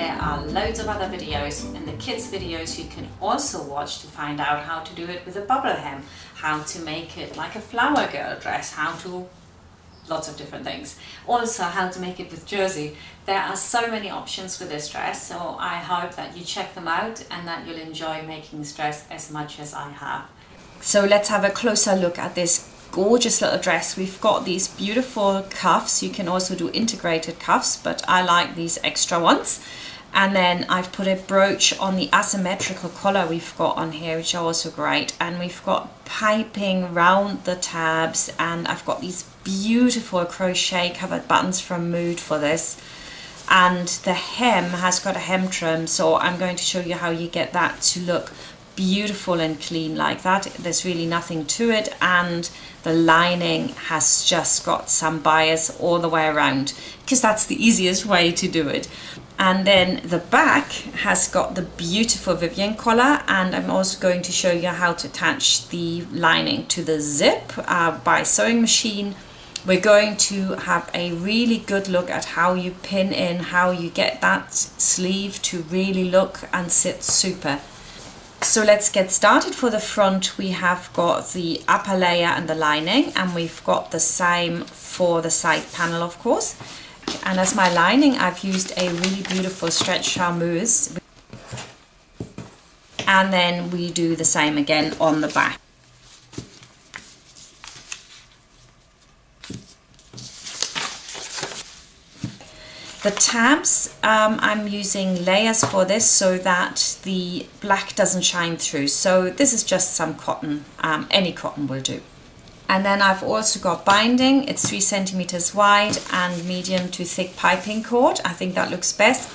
there are loads of other videos, and the kids videos you can also watch to find out how to do it with a bubble hem, how to make it like a flower girl dress, how to lots of different things. Also how to make it with jersey. There are so many options for this dress, so I hope that you check them out and that you'll enjoy making this dress as much as I have. So let's have a closer look at this gorgeous little dress. We've got these beautiful cuffs. You can also do integrated cuffs, but I like these extra ones. And then I've put a brooch on the asymmetrical collar we've got on here, which are also great. And we've got piping round the tabs, and I've got these beautiful crochet covered buttons from Mood for this. And the hem has got a hem trim, so I'm going to show you how you get that to look beautiful and clean like that. There's really nothing to it, and the lining has just got some bias all the way around, because that's the easiest way to do it. And then the back has got the beautiful Vivienne collar, and I'm also going to show you how to attach the lining to the zip by sewing machine. We're going to have a really good look at how you pin in, how you get that sleeve to really look and sit super. So let's get started. For the front, we have got the upper layer and the lining, and we've got the same for the side panel, of course. And as my lining, I've used a really beautiful stretch charmeuse. And then we do the same again on the back. The tabs, I'm using layers for this so that the black doesn't shine through. So this is just some cotton, any cotton will do. And then I've also got binding. It's 3 centimeters wide and medium to thick piping cord. I think that looks best.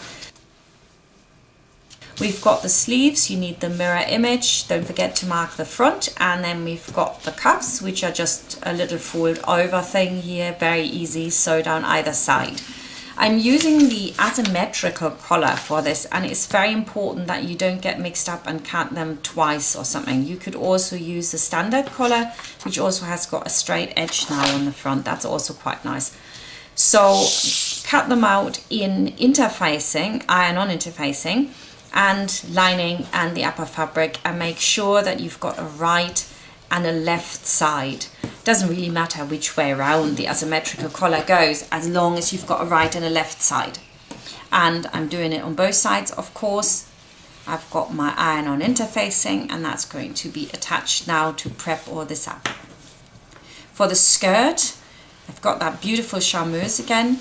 We've got the sleeves. You need the mirror image. Don't forget to mark the front. And then we've got the cuffs, which are just a little fold over thing here. Very easy, sew down either side. I'm using the asymmetrical collar for this, and it's very important that you don't get mixed up and cut them twice or something. You could also use the standard collar, which also has got a straight edge now on the front. That's also quite nice. So cut them out in interfacing, iron-on interfacing, and lining and the upper fabric, and make sure that you've got a right and a left side. Doesn't really matter which way around the asymmetrical collar goes, as long as you've got a right and a left side. And I'm doing it on both sides, of course. I've got my iron-on interfacing, and that's going to be attached now to prep all this up. For the skirt, I've got that beautiful charmeuse again,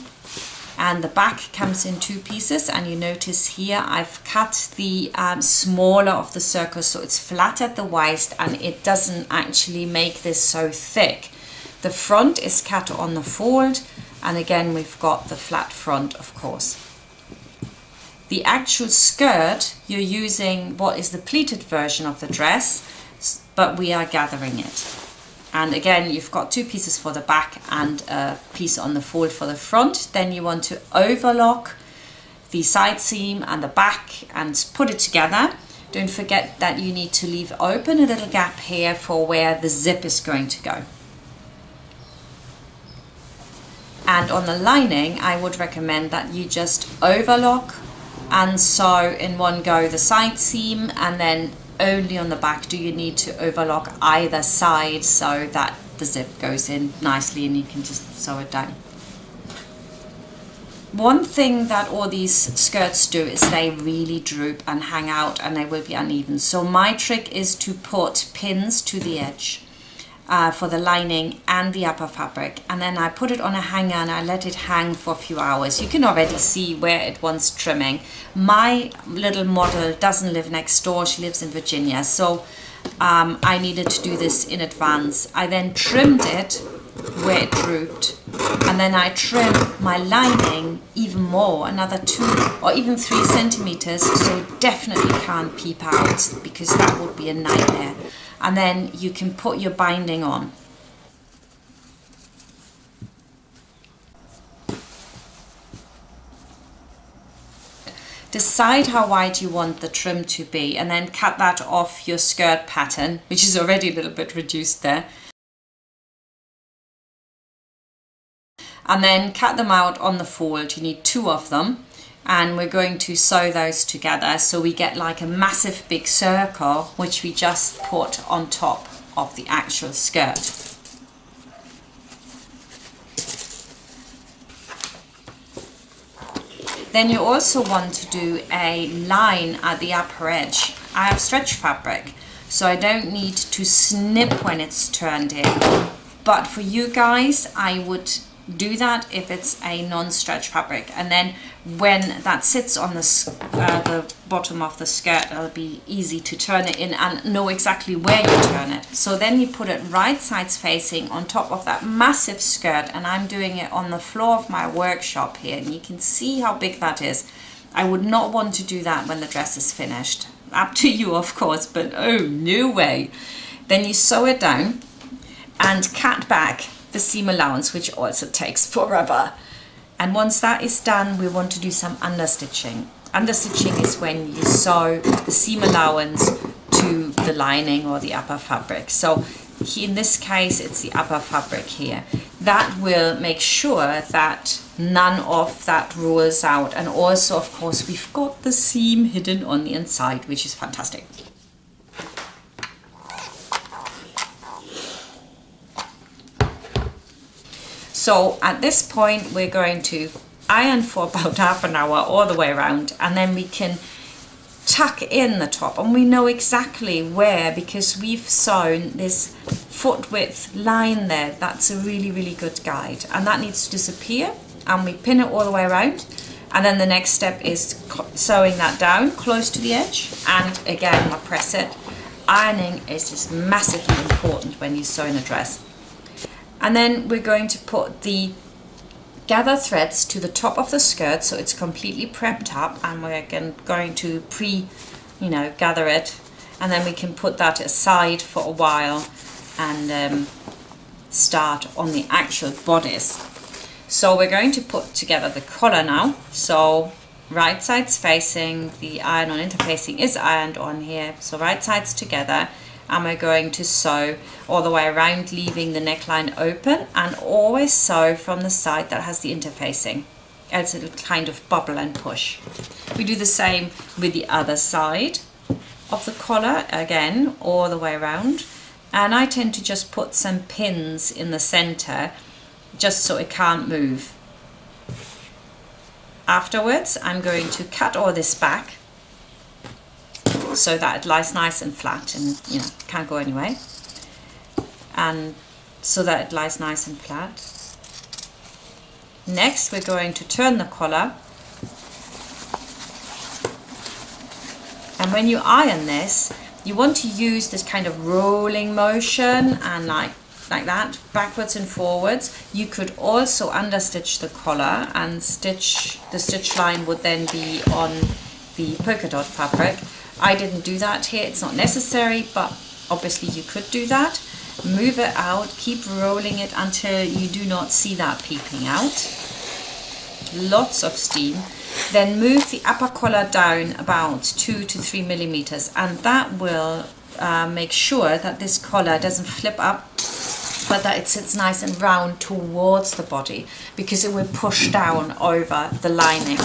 and the back comes in 2 pieces, and you notice here I've cut the smaller of the circles, so it's flat at the waist and it doesn't actually make this so thick. The front is cut on the fold, and again we've got the flat front, of course. The actual skirt, you're using what is the pleated version of the dress, but we are gathering it. And again, you've got 2 pieces for the back and a piece on the fold for the front. Then you want to overlock the side seam and the back and put it together. Don't forget that you need to leave open a little gap here for where the zip is going to go. And on the lining, I would recommend that you just overlock and sew in one go the side seam, and then only on the back do you need to overlock either side so that the zip goes in nicely and you can just sew it down. One thing that all these skirts do is they really droop and hang out, and they will be uneven. So my trick is to put pins to the edge for the lining and the upper fabric, and then I put it on a hanger and I let it hang for a few hours. You can already see where it wants trimming. My little model doesn't live next door, she lives in Virginia, so I needed to do this in advance. I then trimmed it where it drooped, and then I trimmed my lining even more, another 2 or even 3 centimeters, so it definitely can't peep out, because that would be a nightmare. And then you can put your binding on. Decide how wide you want the trim to be, and then cut that off your skirt pattern, which is already a little bit reduced there. And then cut them out on the fold. You need 2 of them. and we're going to sew those together so we get like a massive big circle which we just put on top of the actual skirt. Then you also want to do a line at the upper edge. I have stretch fabric, so I don't need to snip when it's turned in, but for you guys I would do that if it's a non-stretch fabric, and then when that sits on the bottom of the skirt, it'll be easy to turn it in and know exactly where you turn it. So then you put it right sides facing on top of that massive skirt, and I'm doing it on the floor of my workshop here, and you can see how big that is. I would not want to do that when the dress is finished. Up to you, of course, but oh, no way. Then you sew it down and cut back the seam allowance, which also takes forever. And once that is done, we want to do some understitching. Understitching is when you sew the seam allowance to the lining or the upper fabric. So in this case, it's the upper fabric here. That will make sure that none of that rolls out. And also, of course, we've got the seam hidden on the inside, which is fantastic. So at this point, we're going to iron for about half an hour all the way around, and then we can tuck in the top, and we know exactly where because we've sewn this foot width line there. That's a really, really good guide, and that needs to disappear, and we pin it all the way around. And then the next step is sewing that down close to the edge, and again I press it. Ironing is just massively important when you're sewing a dress. And then we're going to put the gather threads to the top of the skirt so it's completely prepped up, and we're again going to gather it, and then we can put that aside for a while and start on the actual bodice. So we're going to put together the collar now. So right sides facing, the iron-on interfacing is ironed on here, so right sides together. And we're going to sew all the way around, leaving the neckline open, and always sew from the side that has the interfacing, else it'll kind of bubble and push. We do the same with the other side of the collar, again all the way around, and I tend to just put some pins in the center just so it can't move. Afterwards, I'm going to cut all this back so that it lies nice and flat and can't go anyway, and so that it lies nice and flat. Next we're going to turn the collar, and when you iron this you want to use this kind of rolling motion and like that, backwards and forwards. You could also understitch the collar, and the stitch line would then be on the polka dot fabric. I didn't do that here, it's not necessary, but obviously you could do that. Move it out, keep rolling it until you do not see that peeping out. Lots of steam. Then move the upper collar down about 2 to 3 millimeters, and that will make sure that this collar doesn't flip up, but that it sits nice and round towards the body, because it will push down over the lining.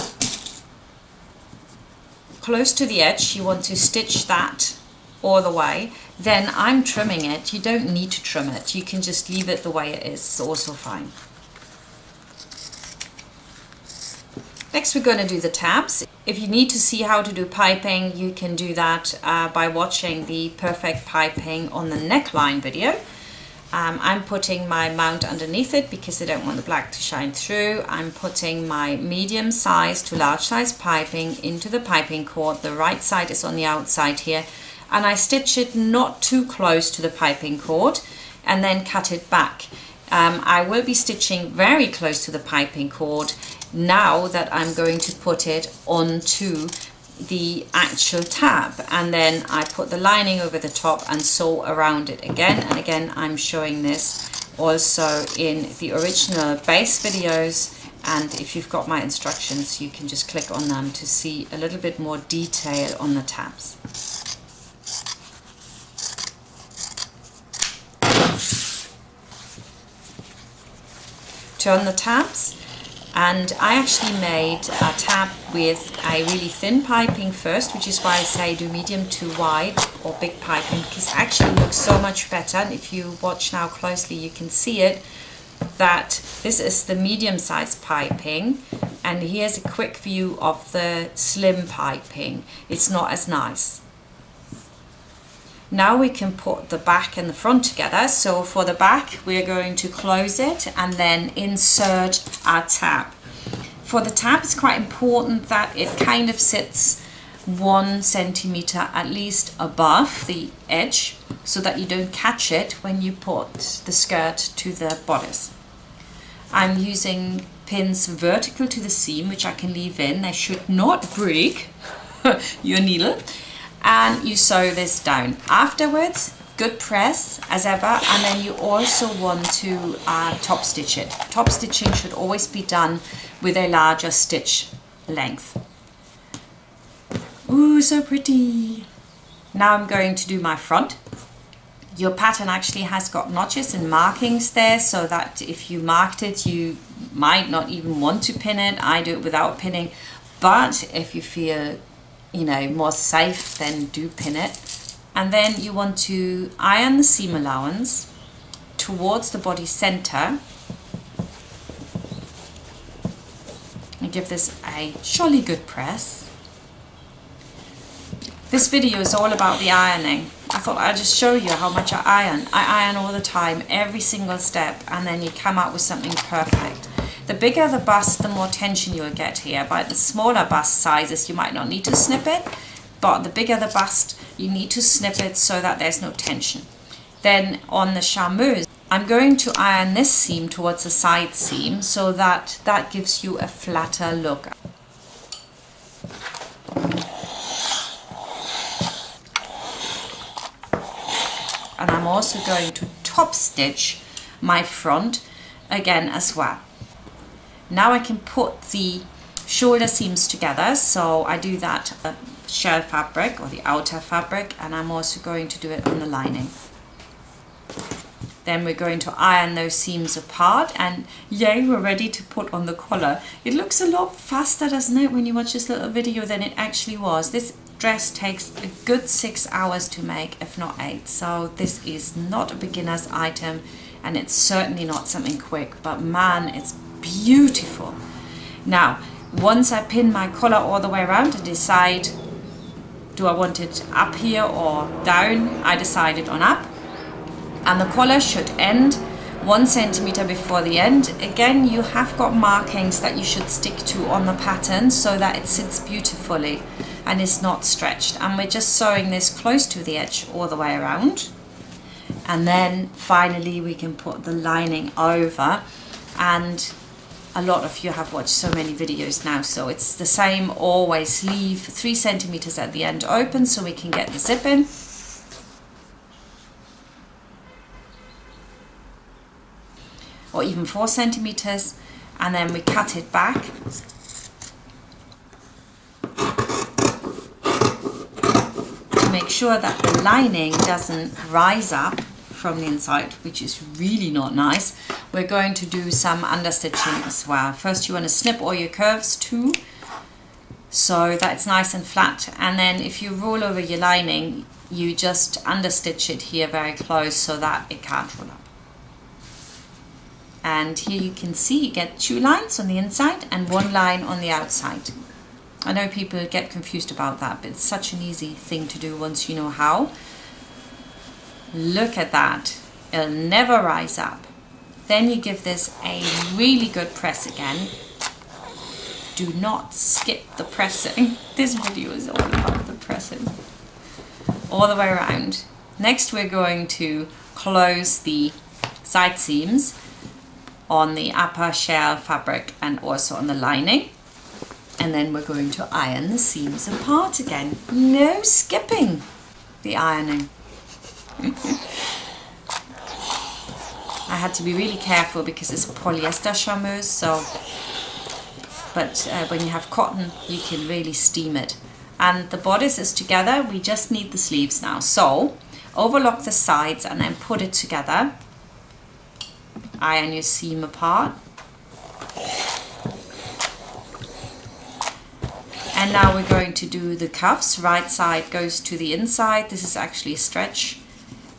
Close to the edge, you want to stitch that all the way. Then I'm trimming it. You don't need to trim it. You can just leave it the way it is. It's also fine. Next, we're going to do the tabs. If you need to see how to do piping, you can do that by watching the perfect piping on the neckline video. I'm putting my mount underneath it because I don't want the black to shine through. I'm putting my medium size to large size piping into the piping cord. The right side is on the outside here, and I stitch it not too close to the piping cord and then cut it back. I will be stitching very close to the piping cord now that I'm going to put it onto the actual tab, and then I put the lining over the top and sew around it again and again. I'm showing this also in the original base videos, and if you've got my instructions you can just click on them to see a little bit more detail on the tabs. Turn the tabs, And I actually made a tab with a really thin piping first, which is why I say do medium to wide or big piping, because it actually looks so much better. And if you watch now closely, you can see it, that this is the medium size piping, and here's a quick view of the slim piping. It's not as nice. Now we can put the back and the front together. So for the back, we're going to close it and then insert our tab. For the tab, it's quite important that it kind of sits 1 centimeter at least above the edge, so that you don't catch it when you put the skirt to the bodice. I'm using pins vertical to the seam, which I can leave in. They should not break your needle. And you sew this down. Afterwards, good press as ever, and then you also want to top stitch it. Top stitching should always be done with a larger stitch length. Ooh, so pretty. Now I'm going to do my front. Your pattern actually has got notches and markings there, so that if you marked it, you might not even want to pin it. I do it without pinning, but if you feel, you know, more safe, then do pin it. And then you want to iron the seam allowance towards the body center and give this a jolly good press. This video is all about the ironing. I thought I'd just show you how much I iron. I iron all the time, every single step, and then you come out with something perfect. The bigger the bust, the more tension you'll get here. By the smaller bust sizes, you might not need to snip it, but the bigger the bust, you need to snip it so that there's no tension. Then on the charmeuse, I'm going to iron this seam towards the side seam so that that gives you a flatter look. And I'm also going to top stitch my front again as well. Now I can put the shoulder seams together, so I do that shell fabric or the outer fabric, and I'm also going to do it on the lining. Then we're going to iron those seams apart, and yay, we're ready to put on the collar. It looks a lot faster, doesn't it, when you watch this little video than it actually was. This dress takes a good 6 hours to make, if not 8, so this is not a beginner's item, and it's certainly not something quick, but man, it's beautiful. Now, once I pin my collar all the way around and decide, do I want it up here or down? I decided on up. And the collar should end 1 centimeter before the end. Again, you have got markings that you should stick to on the pattern so that it sits beautifully and is not stretched. And we're just sewing this close to the edge all the way around. And then finally we can put the lining over, and a lot of you have watched so many videos now, so it's the same. Always leave 3 centimeters at the end open so we can get the zip in. Or even 4 centimeters, and then we cut it back. To make sure that the lining doesn't rise up from the inside, which is really not nice. We're going to do some understitching as well. First you want to snip all your curves too, so that it's nice and flat, and then if you roll over your lining, you just understitch it here very close so that it can't roll up. And here you can see you get 2 lines on the inside and 1 line on the outside. I know people get confused about that, but it's such an easy thing to do once you know how. Look at that, it'll never rise up. Then you give this a really good press again. Do not skip the pressing. This video is all about the pressing. All the way around. Next we're going to close the side seams on the upper shell fabric and also on the lining. And then we're going to iron the seams apart again. No skipping the ironing. I had to be really careful because it's polyester charmeuse, so but when you have cotton you can really steam it. And the bodice is together, we just need the sleeves now. So overlock the sides and then put it together. Iron your seam apart. And now we're going to do the cuffs. Right side goes to the inside. This is actually stretch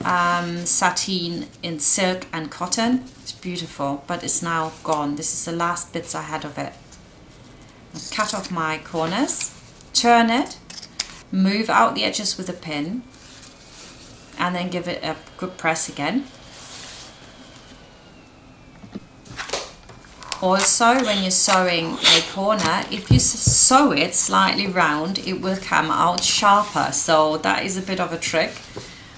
satin in silk and cotton. It's beautiful, but it's now gone. This is the last bits I had of it. I'll cut off my corners, turn it, move out the edges with a pin, and then give it a good press again. Also, when you're sewing a corner, if you sew it slightly round, it will come out sharper. So that is a bit of a trick.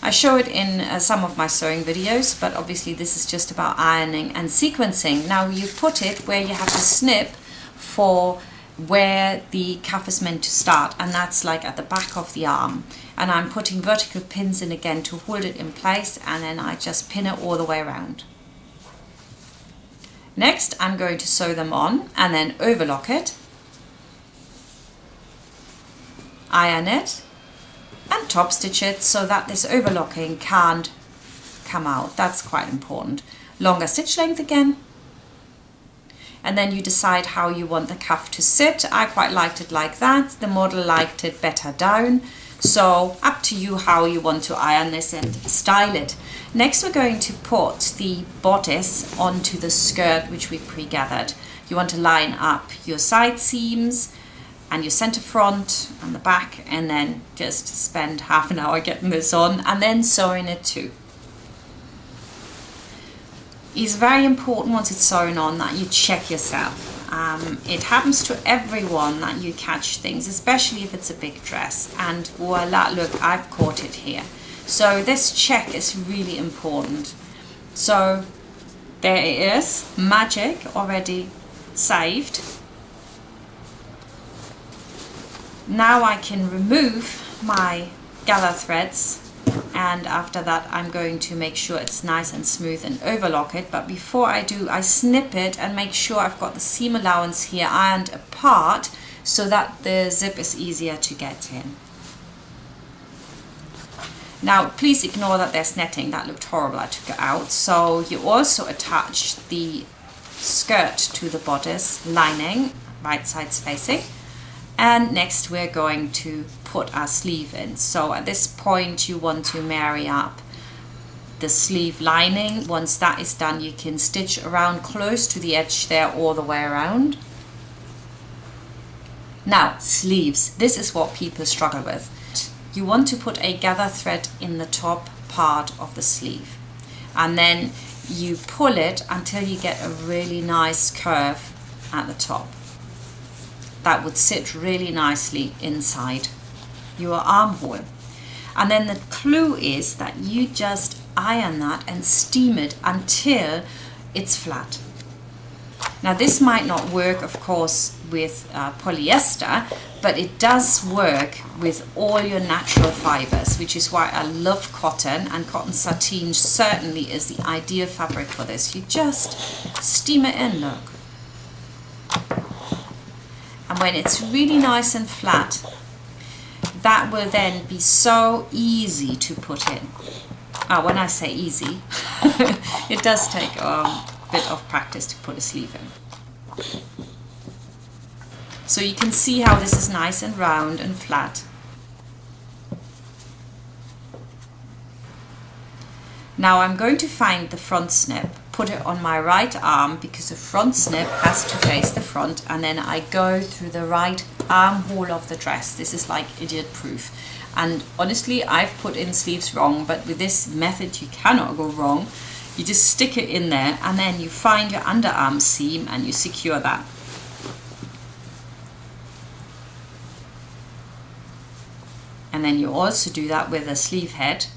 I show it in some of my sewing videos, but obviously this is just about ironing and sequencing. Now you put it where you have to snip for where the cuff is meant to start, and that's like at the back of the arm. And I'm putting vertical pins in again to hold it in place, and then I just pin it all the way around. Next, I'm going to sew them on and then overlock it, iron it, and top stitch it so that this overlocking can't come out. That's quite important. Longer stitch length again, and then you decide how you want the cuff to sit. I quite liked it like that. The model liked it better down. So up to you how you want to iron this and style it. Next, we're going to put the bodice onto the skirt which we pre-gathered. You want to line up your side seams and your center front and the back, and then just spend half an hour getting this on and then sewing it too. It's very important once it's sewn on that you check yourself. It happens to everyone that you catch things, especially if it's a big dress, and voila, look, I've caught it here. So this check is really important. So there it is, magic, already saved. Now I can remove my gather threads, and after that I'm going to make sure it's nice and smooth and overlock it. But before I do, I snip it and make sure I've got the seam allowance here ironed apart so that the zip is easier to get in. Now please ignore that there's netting, that looked horrible, I took it out. So you also attach the skirt to the bodice lining, right sides facing. And next we're going to put our sleeve in. So at this point you want to marry up the sleeve lining. Once that is done, you can stitch around close to the edge there all the way around. Now sleeves, this is what people struggle with. You want to put a gather thread in the top part of the sleeve, and then you pull it until you get a really nice curve at the top. That would sit really nicely inside your armhole. And then the clue is that you just iron that and steam it until it's flat. Now this might not work, of course, with polyester, but it does work with all your natural fibers, which is why I love cotton, and cotton sateen certainly is the ideal fabric for this. You just steam it in, look. And when it's really nice and flat, that will then be so easy to put in. When I say easy, it does take a bit of practice to put a sleeve in. So you can see how this is nice and round and flat. Now I'm going to find the front snip, put it on my right arm because the front snip has to face the front, and then I go through the right armhole of the dress. This is like idiot proof. And honestly, I've put in sleeves wrong, but with this method you cannot go wrong. You just stick it in there and then you find your underarm seam and you secure that. And then you also do that with a sleeve head.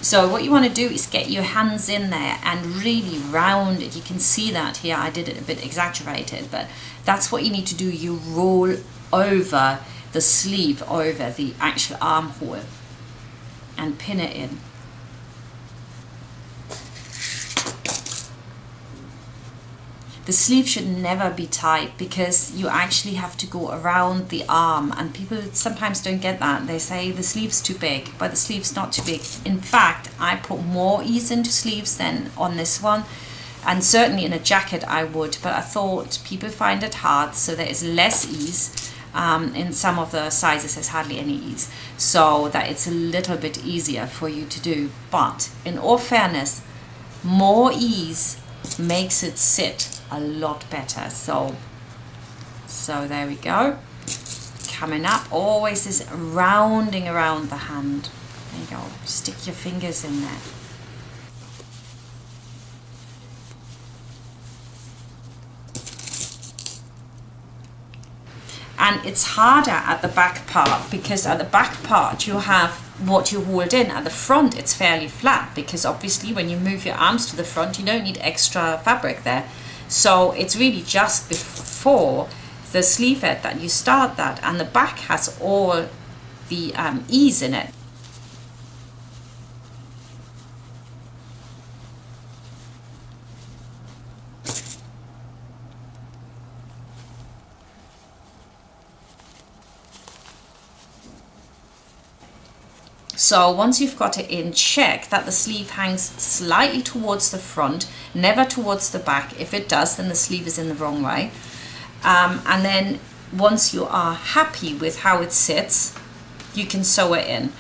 So what you want to do is get your hands in there and really round it. You can see that here, I did it a bit exaggerated, but that's what you need to do. You roll over the sleeve, over the actual armhole, and pin it in. The The sleeve should never be tight because you actually have to go around the arm, and people sometimes don't get that. They say the sleeve's too big, but the sleeve's not too big. In fact, I put more ease into sleeves than on this one, and certainly in a jacket I would, but I thought people find it hard, so there is less ease. In some of the sizes there's hardly any ease, so that it's a little bit easier for you to do. But in all fairness, more ease makes it sit a lot better. So there we go. Coming up, always this rounding around the hand. There you go, stick your fingers in there. And it's harder at the back part, because at the back part you have what you hold in. At the front it's fairly flat, because obviously when you move your arms to the front you don't need extra fabric there. So it's really just before the sleevette that you start that, and the back has all the ease in it. So once you've got it in, check that the sleeve hangs slightly towards the front, never towards the back. If it does, then the sleeve is in the wrong way. And then once you are happy with how it sits, you can sew it in.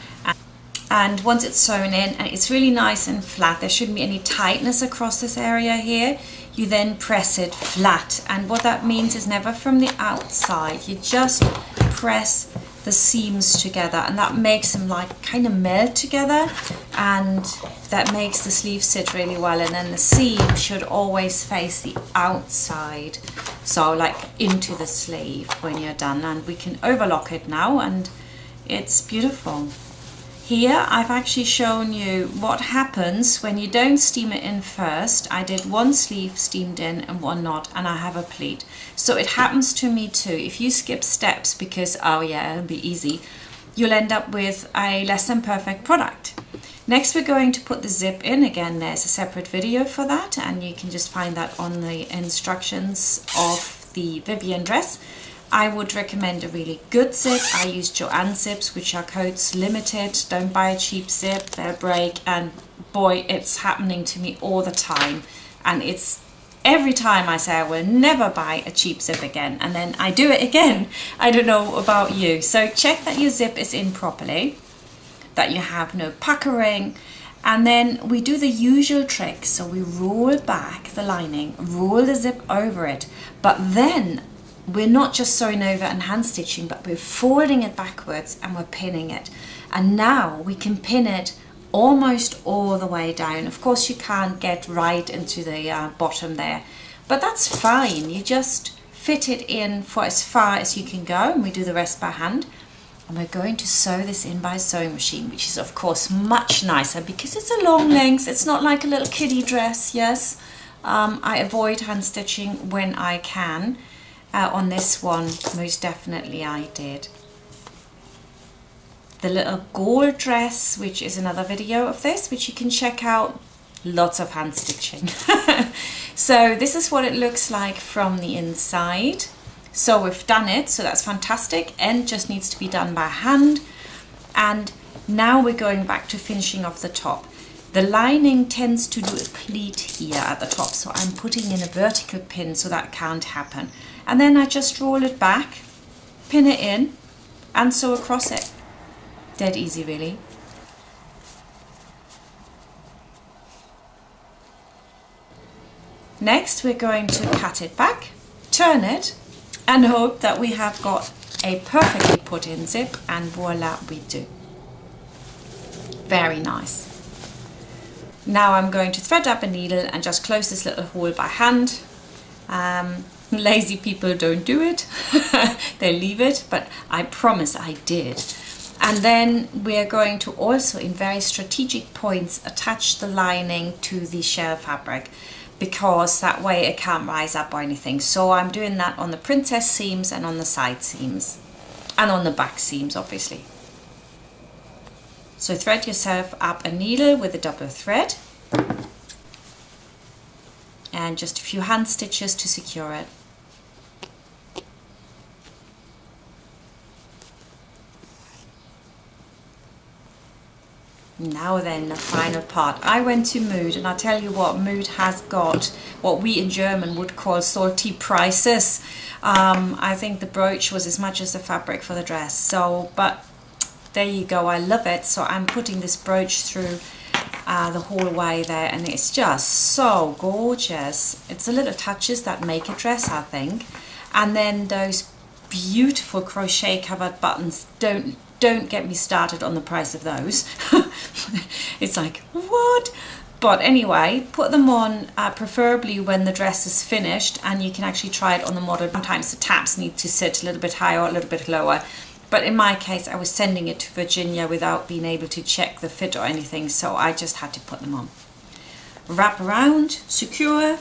And once it's sewn in and it's really nice and flat, there shouldn't be any tightness across this area here, you then press it flat. And what that means is never from the outside, you just press the seams together, and that makes them like kind of melt together, and that makes the sleeve sit really well. And then the seam should always face the outside, so like into the sleeve when you're done. And we can overlock it now, and it's beautiful. Here I've actually shown you what happens when you don't steam it in first. I did one sleeve steamed in and one not, and I have a pleat. So it happens to me too. If you skip steps because, oh yeah, it'll be easy, you'll end up with a less than perfect product. Next we're going to put the zip in. Again, there's a separate video for that, and you can just find that on the instructions of the Vivienne dress. I would recommend a really good zip. I use Joanne zips, which are coats limited. Don't buy a cheap zip, they'll break. And boy, it's happening to me all the time. And it's every time I say I will never buy a cheap zip again, and then I do it again. I don't know about you. So check that your zip is in properly, that you have no puckering. And then we do the usual trick. So we roll back the lining, roll the zip over it, but then we're not just sewing over and hand stitching, but we're folding it backwards and we're pinning it. And now we can pin it almost all the way down. Of course you can't get right into the bottom there, but that's fine. You just fit it in for as far as you can go, and we do the rest by hand. And we're going to sew this in by sewing machine, which is of course much nicer because it's a long length. It's not like a little kiddie dress. Yes, I avoid hand stitching when I can. On this one, most definitely I did. The little gold dress, which is another video of this, which you can check out, lots of hand stitching. So this is what it looks like from the inside. So we've done it, so that's fantastic. End just needs to be done by hand. And now we're going back to finishing off the top. The lining tends to do a pleat here at the top, so I'm putting in a vertical pin so that can't happen. And then I just roll it back, pin it in, and sew across it. Dead easy, really. Next, we're going to cut it back, turn it, and hope that we have got a perfectly put in zip, and voila, we do. Very nice. Now I'm going to thread up a needle and just close this little hole by hand. Lazy people don't do it, they leave it, but I promise I did. And then we're going to also, in very strategic points, attach the lining to the shell fabric, because that way it can't rise up or anything. So I'm doing that on the princess seams and on the side seams, and on the back seams obviously. So thread yourself up a needle with a double thread, and just a few hand stitches to secure it. Now then, the final part. I went to Mood, and I tell you what, Mood has got what we in German would call salty prices. I think the brooch was as much as the fabric for the dress. So, but there you go, I love it. So I'm putting this brooch through the whole way there, and it's just so gorgeous. It's the little touches that make a dress, I think. And then those beautiful crochet covered buttons, don't get me started on the price of those. It's like, what? But anyway, put them on preferably when the dress is finished, and you can actually try it on the model. Sometimes the tabs need to sit a little bit higher or a little bit lower. But in my case, I was sending it to Virginia without being able to check the fit or anything, so I just had to put them on. Wrap around, secure,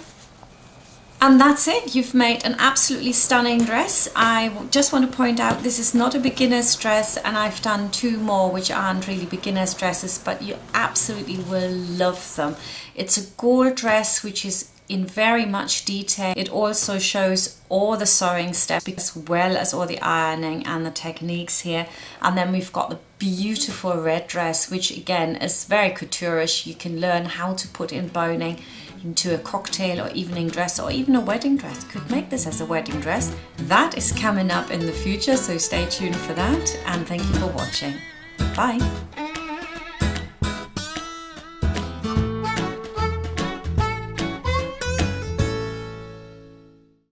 and that's it. You've made an absolutely stunning dress. I just want to point out this is not a beginner's dress, and I've done 2 more which aren't really beginner's dresses, but you absolutely will love them. It's a gold dress which is in very much detail. It also shows all the sewing steps as well as all the ironing and the techniques here. And then we've got the beautiful red dress, which again is very couture-ish. You can learn how to put in boning into a cocktail or evening dress, or even a wedding dress. Could make this as a wedding dress. That is coming up in the future, so stay tuned for that, and thank you for watching. Bye.